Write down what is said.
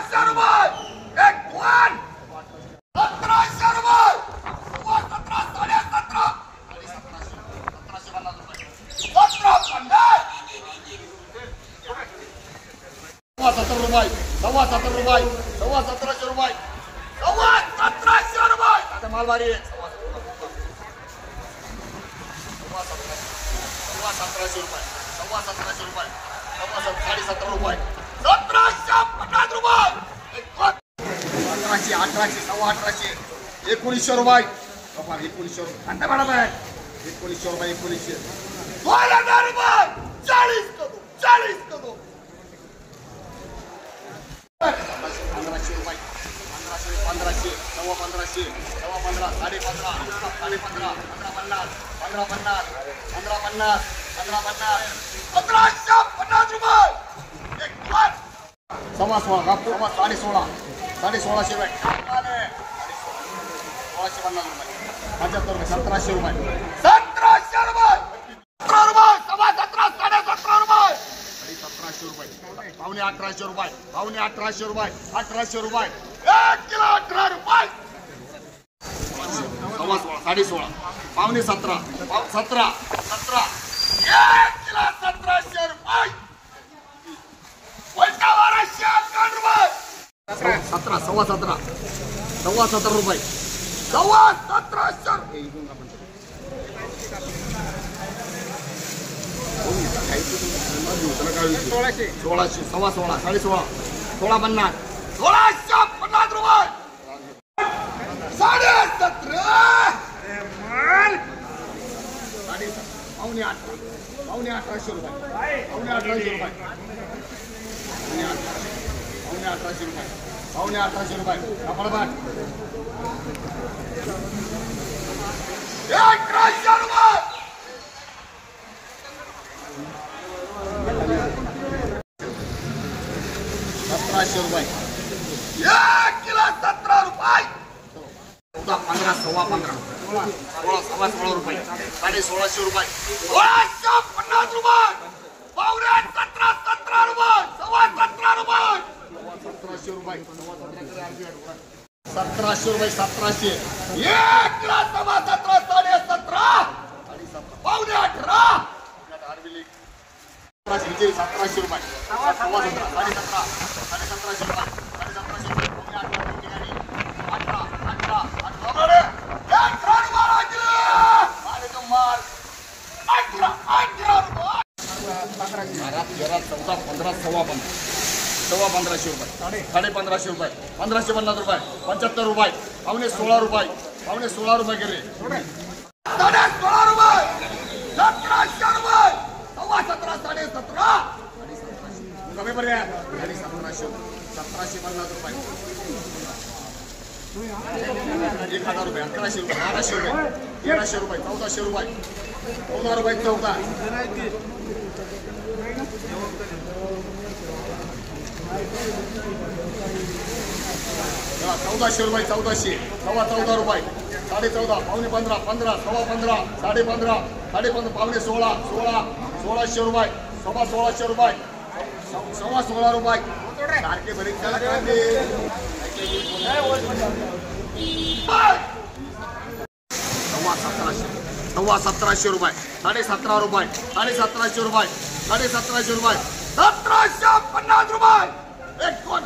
1700 रुपये एक वन 1700 रुपये 17 17.5 17 रुपये 17 रुपये 1700 रुपये 1700 रुपये आता मालवारी 1700 रुपये 1700 रुपये 17.5 रुपये 1750 रुपये 1800 1800 1900 रुपये 1900 रुपये अंत मॅडम आहे 1900 रुपये 1900 2000 रुपये 40 का दो 1500 रुपये 1500 सव्वा 1500 साडे 15 साडे 15 1550 रुपये एक वन सव्वा 16 सव्वा 16.5 16.5 रुपये 1650 रुपये 75 रुपये 1700 रुपये 1700 रुपये 17 रुपये सव्वा 17 17.5 रुपये 1700 रुपये पावणे 1800 रुपये पावणे 1800 रुपये 1800 रुपये 1 किलो 18 रुपये सव्वा 16 पावणे 17 17 17 1 किलो 1700 रुपये उलटा 1211 रुपये 17 सव्वा 17 रुपये सव्वा 1700 1600 सव्वा 16 साडे 16 1650 1650 रुपये 17.5 पावणे 1800 रुपये पावणे 1800 रुपये पावणे 1800 रुपये आपण 1100 रुपये 1700 रुपये 1 किलो 17 रुपये 15 सव्वा 15 16 16 रुपये 16.5 रुपये 1650 रुपये पावणे 17 17 रुपये सव्वा 17 रुपये 1700 रुपये 1700 रुपये 1700 1 किलो सव्वा 17 17.5 पावणे 18 1700 रुपये सव्वा 17 17.5 1700 रुपये 1700 रुपये 18 सव्वा 1500 रुपये साडे 1500 रुपये 1550 रुपये 75 रुपये पावणे 16 रुपये गेले 16.5 रुपये 1700 रुपये सव्वा 17 17.5 कमी पर्याय 1750 रुपये 1000 रुपये 1100 रुपये 1200 रुपये 1300 रुपये 1400 रुपये 14 रुपये 14 1400 रुपये 1400 सव्वा 14 रुपये साडे 14 पावणे 15 15 सव्वा 15 साडे 15 पावणे 16 1600 रुपये सव्वा 1600 रुपये सव्वा 16 रुपये सारखे बरेच त्याला कांदे सव्वा 1700 रुपये साडे 17 रुपये 1700 रुपये 1750 रुपये 1750 रुपये एक कोण